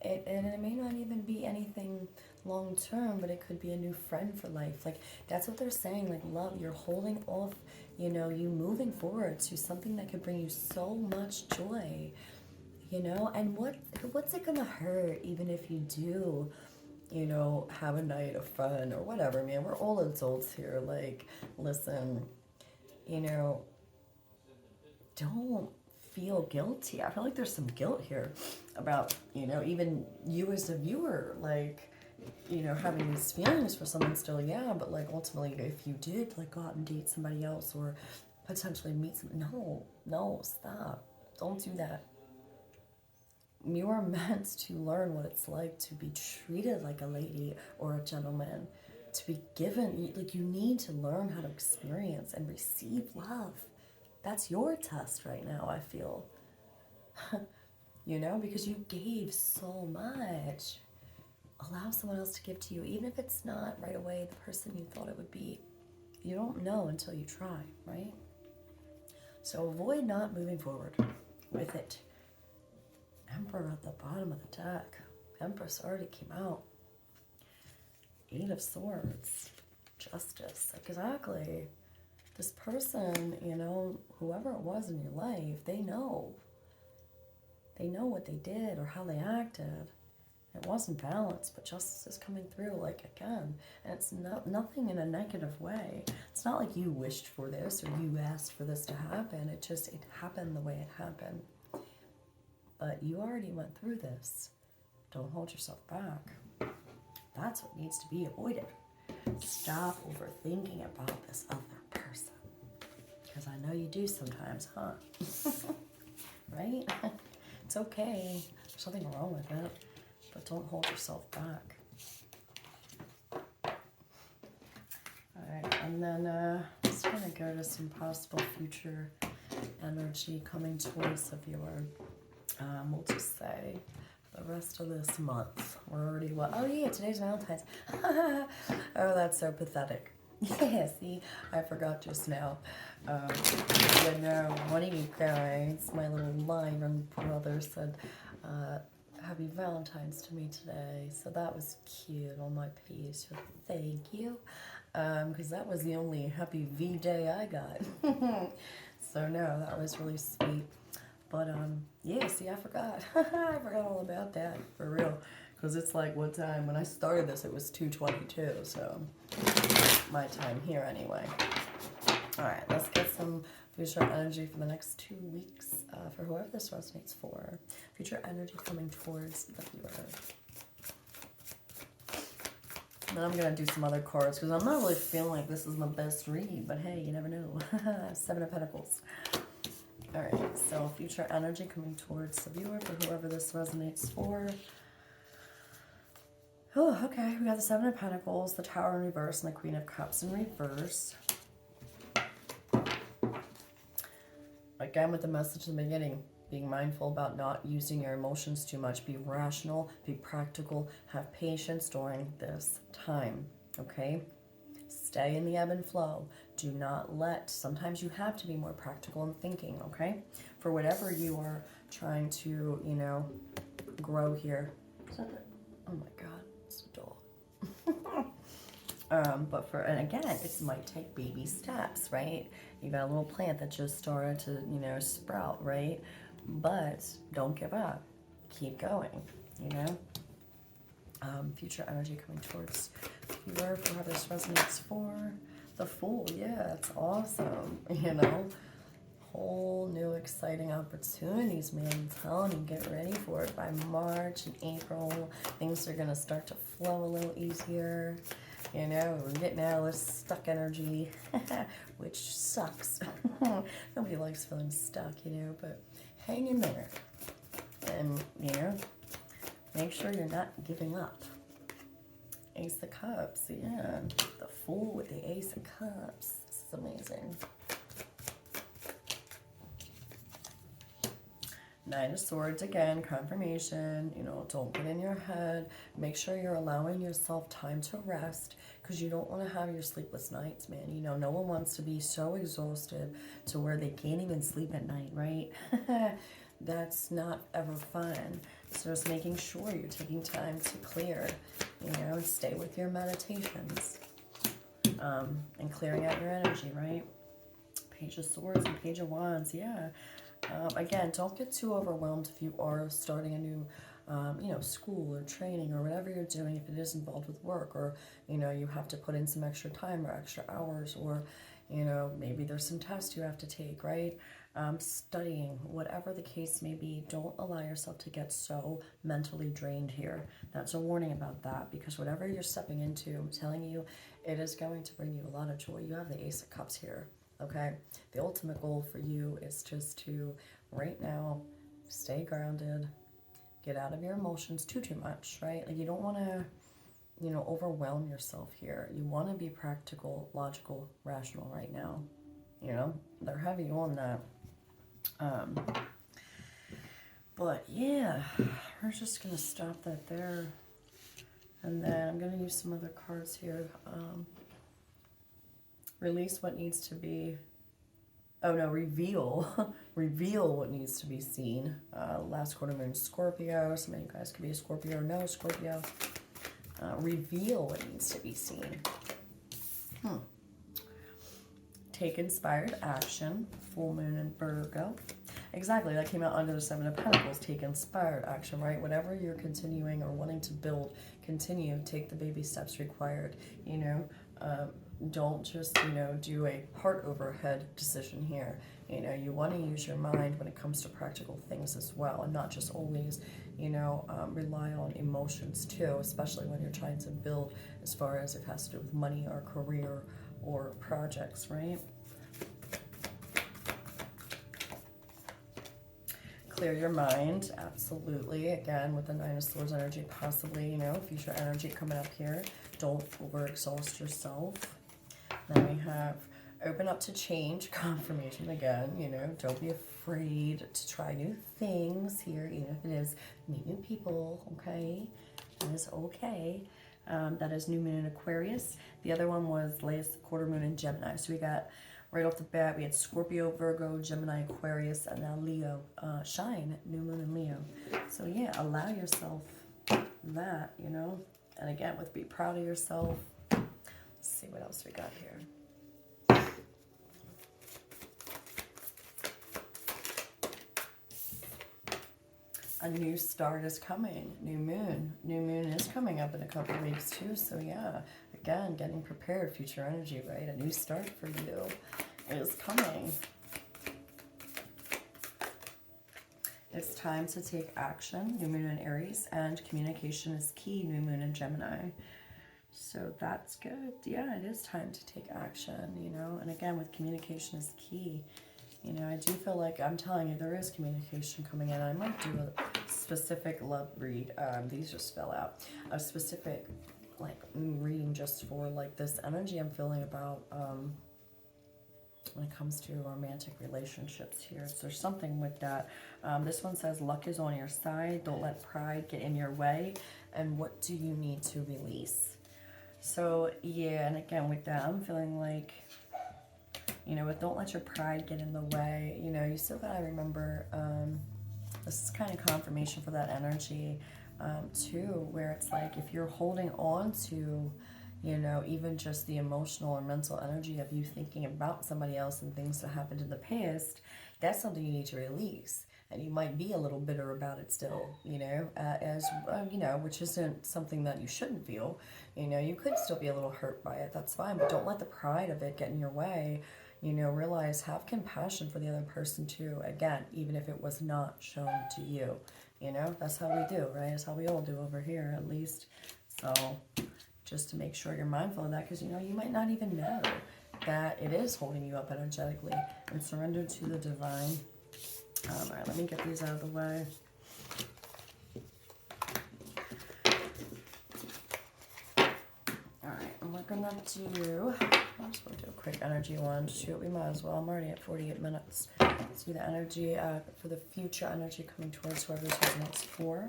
And it may not even be anything long term, but it could be a new friend for life. Like, that's what they're saying. Like, love, you're holding off, you know, you moving forward to something that could bring you so much joy, you know. And what's it gonna hurt, even if you do, you know, have a night of fun or whatever, man? We're all adults here. Like, listen, you know, don't feel guilty. I feel like there's some guilt here about, you know, even you as a viewer, like, you know, having these feelings for someone still, yeah, but like ultimately if you did like go out and date somebody else or potentially meet some, no, stop. Don't do that. You are meant to learn what it's like to be treated like a lady or a gentleman, to be given, like, you need to learn how to experience and receive love. That's your test right now, I feel. You know, because you gave so much. Allow someone else to give to you, even if it's not right away the person you thought it would be. You don't know until you try, right? So avoid not moving forward with it. Emperor at the bottom of the deck. Empress already came out. Eight of Swords. Justice. Exactly. This person, you know, whoever it was in your life, they know. They know what they did or how they acted. It wasn't balanced, but justice is coming through, like, again. And it's nothing in a negative way. It's not like you wished for this or you asked for this to happen. It happened the way it happened. But you already went through this. Don't hold yourself back. That's what needs to be avoided. Stop overthinking about this other person. Because I know you do sometimes, huh? Right? It's okay. There's nothing wrong with it. But don't hold yourself back. Alright, and then I'm just going to go to some possible future energy coming towards the viewer. We'll just say the rest of this month. We're already, what? Oh yeah, today's Valentine's. Oh, that's so pathetic. Yeah, see, I forgot just now. You know, one of you guys, my little lion brother, said, Happy Valentine's to me today. So that was cute on my page. So thank you. Because that was the only happy V day I got. So no, that was really sweet. But yeah, see, I forgot. I forgot all about that, for real. Because it's like, what time? When I started this, it was 2:22. So my time here anyway. Alright, let's get some future energy for the next 2 weeks for whoever this resonates for. Future energy coming towards the viewer. And then I'm going to do some other cards because I'm not really feeling like this is my best read. But hey, you never know. Seven of Pentacles. Alright, so future energy coming towards the viewer for whoever this resonates for. Oh, okay. We got the Seven of Pentacles, the Tower in reverse, and the Queen of Cups in reverse. Again, with the message in the beginning, being mindful about not using your emotions too much. Be rational, be practical, have patience during this time, okay? Stay in the ebb and flow. Do not sometimes you have to be more practical in thinking, okay? For whatever you are trying to, you know, grow here. Oh my God, it's a dog. And again, it might take baby steps, right? You got a little plant that just started to, you know, sprout, right? But don't give up. Keep going, you know? Future energy coming towards viewer for whoever this resonates for. The Fool, yeah, it's awesome, you know? Whole new exciting opportunities, man. I'm telling you, get ready for it. By March and April, things are going to start to flow a little easier. You know, we're getting out of this stuck energy, which sucks. Nobody likes feeling stuck, you know, but hang in there. And, you know, make sure you're not giving up. Ace of Cups, yeah. The Fool with the Ace of Cups. This is amazing. Nine of Swords, again, confirmation. You know, don't get in your head. Make sure you're allowing yourself time to rest because you don't want to have your sleepless nights, man. You know, no one wants to be so exhausted to where they can't even sleep at night, right? That's not ever fun. So just making sure you're taking time to clear, you know, and stay with your meditations and clearing out your energy, right? Page of Swords and Page of Wands, yeah. Again, don't get too overwhelmed if you are starting a new, you know, school or training or whatever you're doing, if it is involved with work or, you know, you have to put in some extra time or extra hours or, you know, maybe there's some tests you have to take, right? studying, whatever the case may be. Don't allow yourself to get so mentally drained here. That's a warning about that, because whatever you're stepping into, I'm telling you, it is going to bring you a lot of joy. You have the Ace of Cups here, okay? The ultimate goal for you is just to, right now, stay grounded, get out of your emotions too much, right? Like, you don't want to, you know, overwhelm yourself here. You want to be practical, logical, rational right now. You know, they're heavy on that. But yeah, we're just going to stop that there. And then I'm going to use some other cards here. Release what needs to be, oh no, reveal. Reveal what needs to be seen. Last quarter moon, Scorpio. Some of you guys could be a Scorpio or no Scorpio. Reveal what needs to be seen. Take inspired action. Full moon in Virgo. Exactly, that came out under the Seven of Pentacles. Take inspired action, right? Whatever you're continuing or wanting to build, continue. Take the baby steps required, you know. Don't just, you know, do a heart over head decision here. You know, you want to use your mind when it comes to practical things as well, and not just always, you know, rely on emotions too, especially when you're trying to build as far as it has to do with money or career or projects, right? Clear your mind, absolutely. Again, with the Nine of Swords energy, possibly, you know, future energy coming up here. Don't overexhaust yourself. Then we have open up to change, confirmation again, you know, don't be afraid to try new things here, even if it is meet new people, okay? That is okay. That is new moon in Aquarius. The other one was latest quarter moon in Gemini. So we got, right off the bat, we had Scorpio, Virgo, Gemini, Aquarius, and now Leo. Shine, new moon in Leo. So yeah, allow yourself that, you know? And again, with be proud of yourself. Let's see what else we got here. A new start is coming. New moon. New moon is coming up in a couple of weeks too. So yeah, again, getting prepared. Future energy, right? A new start for you is coming. It's time to take action. New moon in Aries, and communication is key. New moon in Gemini. So that's good. Yeah, it is time to take action, you know. And again, with communication is key. You know, I do feel like, I'm telling you, there is communication coming in. I might do a specific love read. These just fell out. A specific, like, reading just for, like, this energy I'm feeling about when it comes to romantic relationships here. So there's something with that. This one says, luck is on your side. Don't let pride get in your way. And what do you need to release? So, yeah, and again, with that, I'm feeling like, you know, don't let your pride get in the way. You know, you still gotta remember, this is kind of confirmation for that energy, too, where it's like, if you're holding on to, you know, even just the emotional or mental energy of you thinking about somebody else and things that happened in the past, that's something you need to release. And you might be a little bitter about it still, you know, you know, which isn't something that you shouldn't feel. You know, you could still be a little hurt by it. That's fine. But don't let the pride of it get in your way. You know, realize, have compassion for the other person too. Again, even if it was not shown to you. You know, that's how we do, right? That's how we all do over here, at least. So just to make sure you're mindful of that, because, you know, you might not even know that it is holding you up energetically. And surrender to the divine. All right, let me get these out of the way. All right, and we're gonna do, I'm just gonna do a quick energy one. Shoot, we might as well. I'm already at 48 minutes. Let's do the energy for the future energy coming towards whoever's resonates for.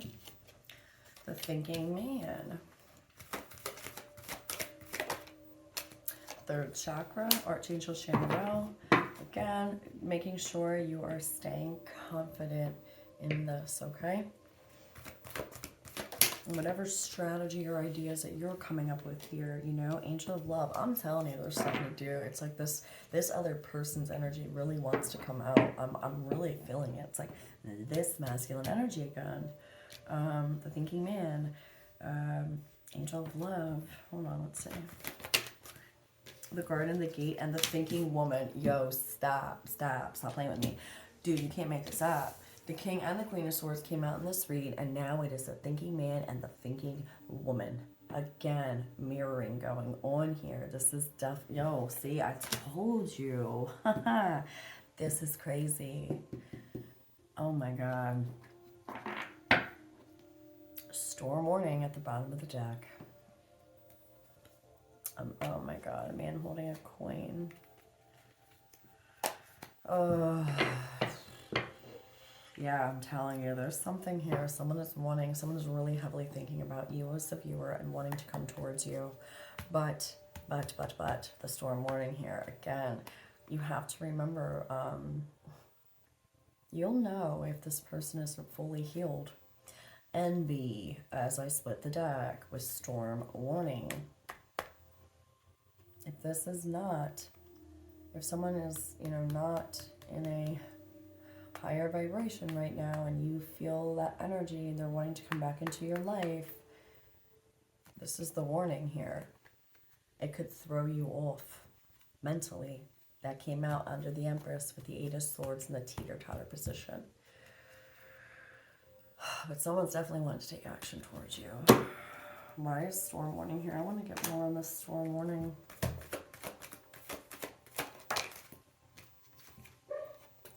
The Thinking Man. Third chakra, Archangel Chamuel. Again, making sure you are staying confident in this, okay? And whatever strategy or ideas that you're coming up with here, you know, Angel of Love, I'm telling you, there's something to do. It's like this other person's energy really wants to come out. I'm really feeling it. It's like this masculine energy again. The Thinking Man, Angel of Love. Hold on, let's see. the garden, the gate, and the thinking woman. Yo, stop playing with me. Dude, you can't make this up. The king and the queen of swords came out in this read, and now it is the thinking man and the thinking woman. Again, mirroring going on here. This is yo, see, I told you. This is crazy. Oh my God. Storm warning at the bottom of the deck. Oh my God, a man holding a coin. Oh, yeah, I'm telling you, there's something here. Someone is really heavily thinking about you as the viewer and wanting to come towards you. But, the storm warning here, again, you have to remember, you'll know if this person isn't fully healed. Envy, as I split the deck, with storm warning. If this is not, if someone is, not in a higher vibration right now and you feel that energy and they're wanting to come back into your life, this is the warning here. It could throw you off mentally. That came out under the Empress with the Eight of Swords in the teeter-totter position. But someone's definitely wanting to take action towards you. Why is storm warning here? I want to get more on this storm warning.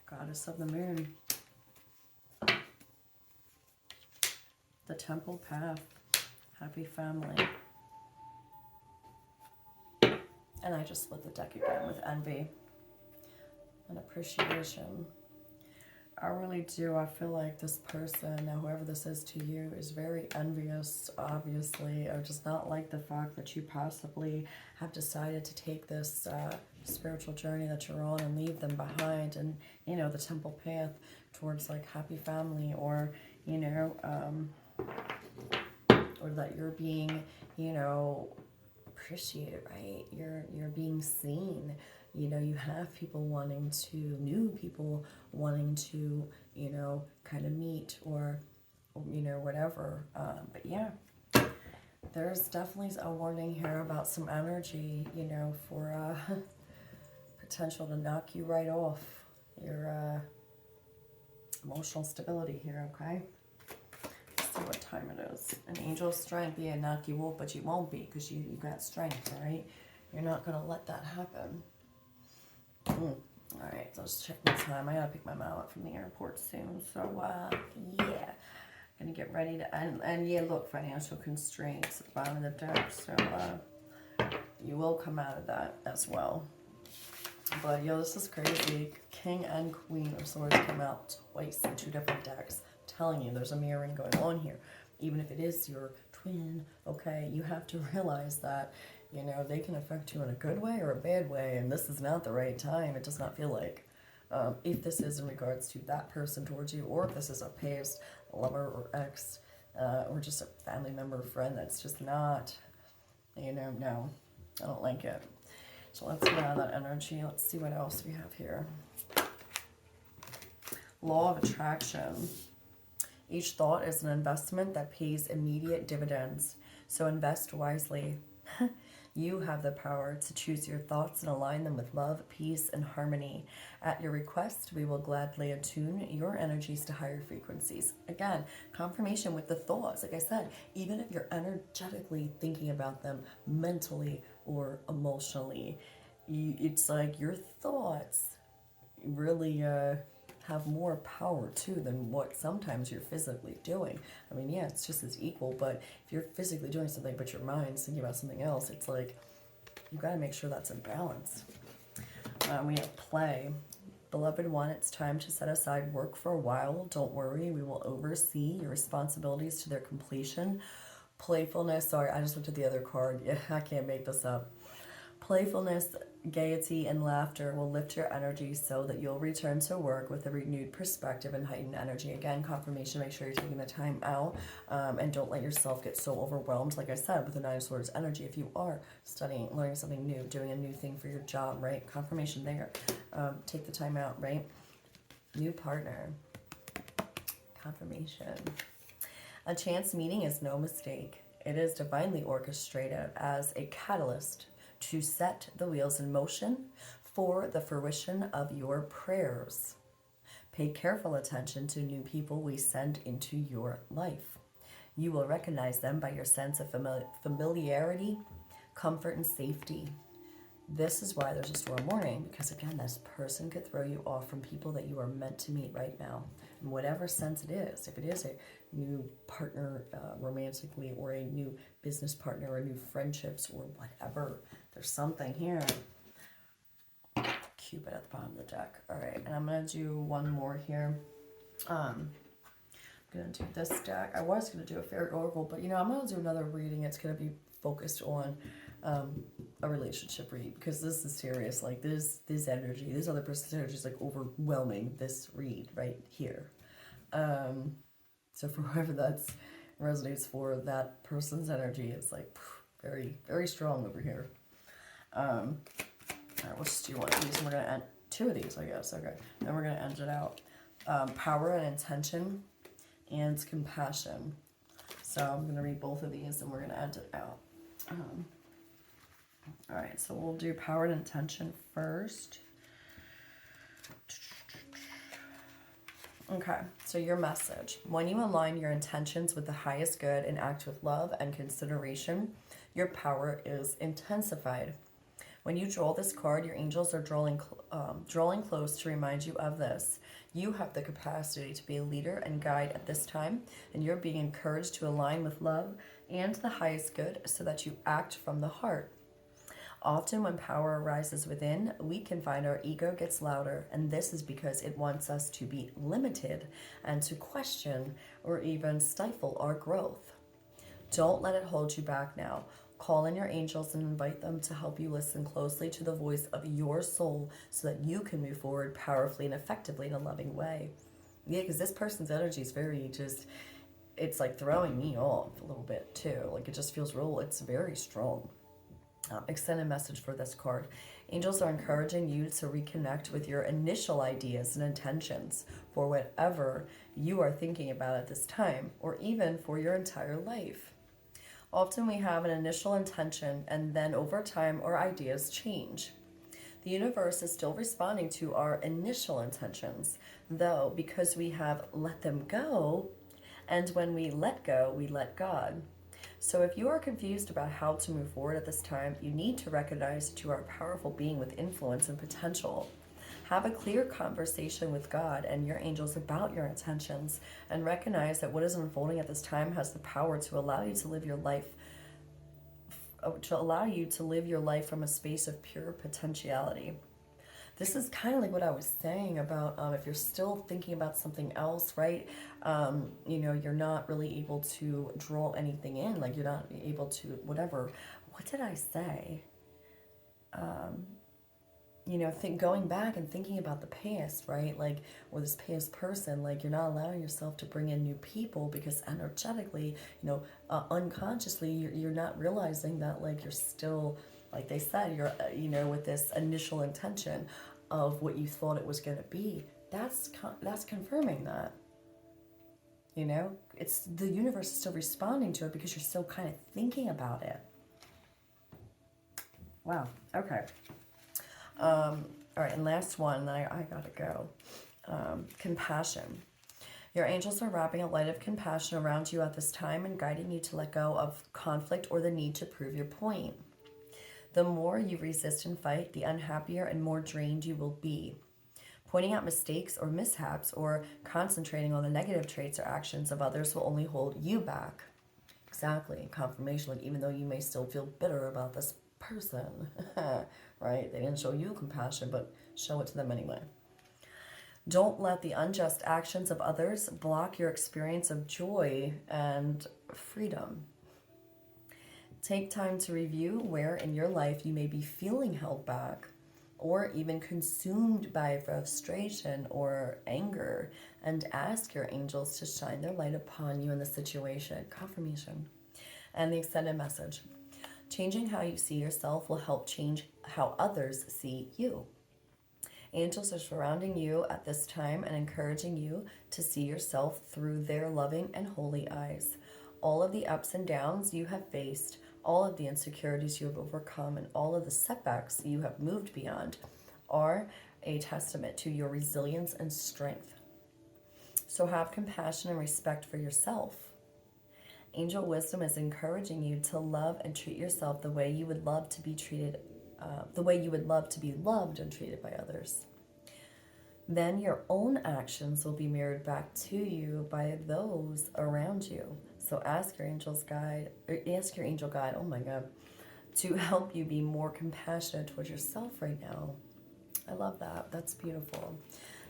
Goddess of the Moon. The Temple Path. Happy family. And I just split the deck again with envy and appreciation. I really do. I feel like this person, now whoever this is to you, is very envious, obviously. I just not like the fact that you possibly have decided to take this spiritual journey that you're on and leave them behind, and, the temple path towards, like, happy family, or, or that you're being, appreciated, right? You're being seen. You have new people wanting to, kind of meet or, whatever. But yeah, there's definitely a warning here about some energy, for potential to knock you right off your emotional stability here, okay? Let's see what time it is. An angel of strength, yeah, knock you off, but you won't be because you got strength, all right? You're not going to let that happen. All right, so let's check my time. I gotta pick my mom up from the airport soon. So, yeah, gonna get ready to, and yeah, look, financial constraints at the bottom of the deck. So, you will come out of that as well. But, yo, this is crazy. King and Queen of Swords came out twice in two different decks. I'm telling you, there's a mirroring going on here. Even if it is your twin, okay, you have to realize that, they can affect you in a good way or a bad way, and this is not the right time. It does not feel like. If this is in regards to that person towards you, or if this is a past lover or ex, or just a family member or friend that's just not, no, I don't like it. So let's get out of that energy. Let's see what else we have here. Law of attraction. Each thought is an investment that pays immediate dividends, so invest wisely. You have the power to choose your thoughts and align them with love, peace, and harmony. At your request, we will gladly attune your energies to higher frequencies. Again, confirmation with the thoughts. Like I said, even if you're energetically thinking about them mentally or emotionally, it's like your thoughts really have more power too than what sometimes you're physically doing. I mean, yeah, it's just as equal, but if you're physically doing something but your mind's thinking about something else, it's like you've got to make sure that's in balance. We have play. Beloved one, it's time to set aside work for a while. Don't worry, we will oversee your responsibilities to their completion. Playfulness, sorry, I just looked at the other card. Yeah, I can't make this up. Playfulness, gaiety, and laughter will lift your energy so that you'll return to work with a renewed perspective and heightened energy. Again, confirmation, make sure you're taking the time out, and don't let yourself get so overwhelmed, like I said, with the Nine of Swords energy. If you are studying, learning something new, doing a new thing for your job, right? Confirmation there. Take the time out, right? New partner. Confirmation. A chance meeting is no mistake. It is divinely orchestrated as a catalyst to set the wheels in motion for the fruition of your prayers. Pay careful attention to new people we send into your life. You will recognize them by your sense of familiarity, comfort, and safety. This is why there's a storm warning, because again, this person could throw you off from people that you are meant to meet right now. In whatever sense it is, if it is a new partner romantically, or a new business partner, or new friendships, or whatever, there's something here. Cupid at the bottom of the deck. All right, and I'm going to do one more here. I'm going to do this deck. I was going to do a fairy oracle, but I'm going to do another reading. It's going to be focused on a relationship read, because this is serious. Like this energy, this other person's energy is like overwhelming this read right here. So for whoever that's resonates for, that person's energy is like very, very strong over here. All right, we'll just do one of these, and we're going to end two of these, I guess. Okay, then we're going to end it out. Power and intention and compassion. So I'm going to read both of these, and we're going to end it out. All right, so we'll do power and intention first. Okay, so your message. When you align your intentions with the highest good and act with love and consideration, your power is intensified. When you draw this card, your angels are drawing close to remind you of this. You have the capacity to be a leader and guide at this time, and you're being encouraged to align with love and the highest good so that you act from the heart. Often when power arises within, we can find our ego gets louder, and this is because it wants us to be limited and to question or even stifle our growth. Don't let it hold you back now. Call in your angels and invite them to help you listen closely to the voice of your soul so that you can move forward powerfully and effectively in a loving way. Yeah, because this person's energy is very it's like throwing me off a little bit too. Like it just feels it's very strong. Extended message for this card. Angels are encouraging you to reconnect with your initial ideas and intentions for whatever you are thinking about at this time, or even for your entire life. Often we have an initial intention, and then over time our ideas change. The universe is still responding to our initial intentions, though, because we have let them go, and when we let go, we let God. So if you are confused about how to move forward at this time, you need to recognize that you are a powerful being with influence and potential. Have a clear conversation with God and your angels about your intentions, and recognize that what is unfolding at this time has the power to allow you to live your life from a space of pure potentiality. This is kind of like what I was saying about if you're still thinking about something else, right? You're not really able to draw anything in. Like you're not able to whatever. What did I say? Going back and thinking about the past, right? Like, or this past person, like you're not allowing yourself to bring in new people because energetically, unconsciously, you're not realizing that like you're still, like they said, you're, with this initial intention of what you thought it was going to be. That's confirming that. It's the universe is still responding to it because you're still kind of thinking about it. Wow. Okay. All right, and last one, then I gotta go. Compassion. Your angels are wrapping a light of compassion around you at this time and guiding you to let go of conflict or the need to prove your point. The more you resist and fight, the unhappier and more drained you will be. Pointing out mistakes or mishaps or concentrating on the negative traits or actions of others will only hold you back. Exactly, confirmation, like even though you may still feel bitter about this person, right? They didn't show you compassion, but show it to them anyway. Don't let the unjust actions of others block your experience of joy and freedom. Take time to review where in your life you may be feeling held back or even consumed by frustration or anger, and ask your angels to shine their light upon you in the situation. Confirmation. And the extended message. Changing how you see yourself will help change how others see you. Angels are surrounding you at this time and encouraging you to see yourself through their loving and holy eyes. All of the ups and downs you have faced all of the insecurities you have overcome and all of the setbacks you have moved beyond are a testament to your resilience and strength. So have compassion and respect for yourself. Angel wisdom is encouraging you to love and treat yourself the way you would love to be treated, the way you would love to be loved and treated by others. Then your own actions will be mirrored back to you by those around you. So ask your angel guide, oh my God, to help you be more compassionate towards yourself right now. I love that. That's beautiful.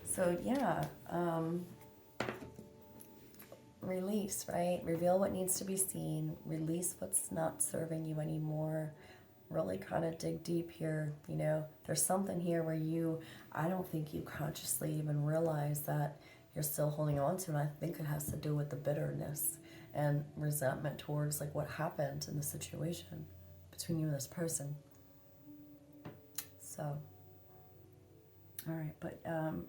So yeah, release, right? Reveal what needs to be seen. Release what's not serving you anymore. Really kind of dig deep here. You know, there's something here where I don't think you consciously even realize that you're still holding on to, and I think it has to do with the bitterness and resentment towards like what happened in the situation between you and this person. So, all right, but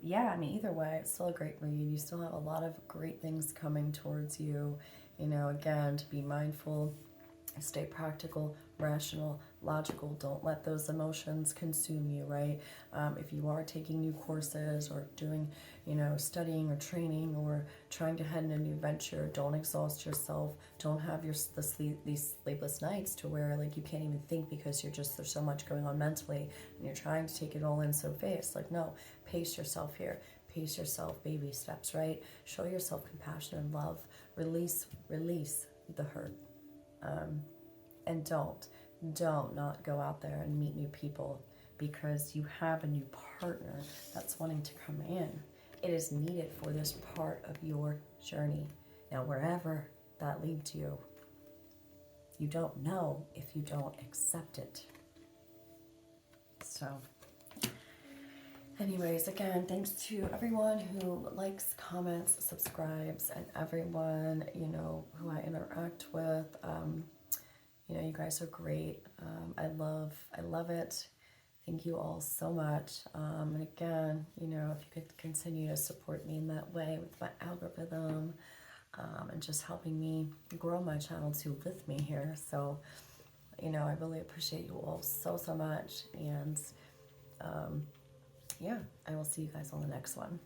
yeah, I mean, either way, it's still a great read. You still have a lot of great things coming towards you. You know, again, to be mindful, stay practical, rational, logical. Don't let those emotions consume you, right? If you are taking new courses or doing, you know, studying or training or trying to head in a new venture, don't exhaust yourself. Don't have these sleepless nights to where like you can't even think because there's so much going on mentally and you're trying to take it all in so fast. Like, no, pace yourself here. Pace yourself, baby steps, right? Show yourself compassion and love. Release the hurt. And don't not go out there and meet new people because you have a new partner that's wanting to come in. It is needed for this part of your journey. Now, wherever that leads you, you don't know if you don't accept it. So, anyways, again, thanks to everyone who likes, comments, subscribes, and everyone, you know, who I interact with. You know, you guys are great. I love it. Thank you all so much. And again, you know, if you could continue to support me in that way with my algorithm, and just helping me grow my channel too with me here. So, you know, I really appreciate you all so much. And yeah, I will see you guys on the next one.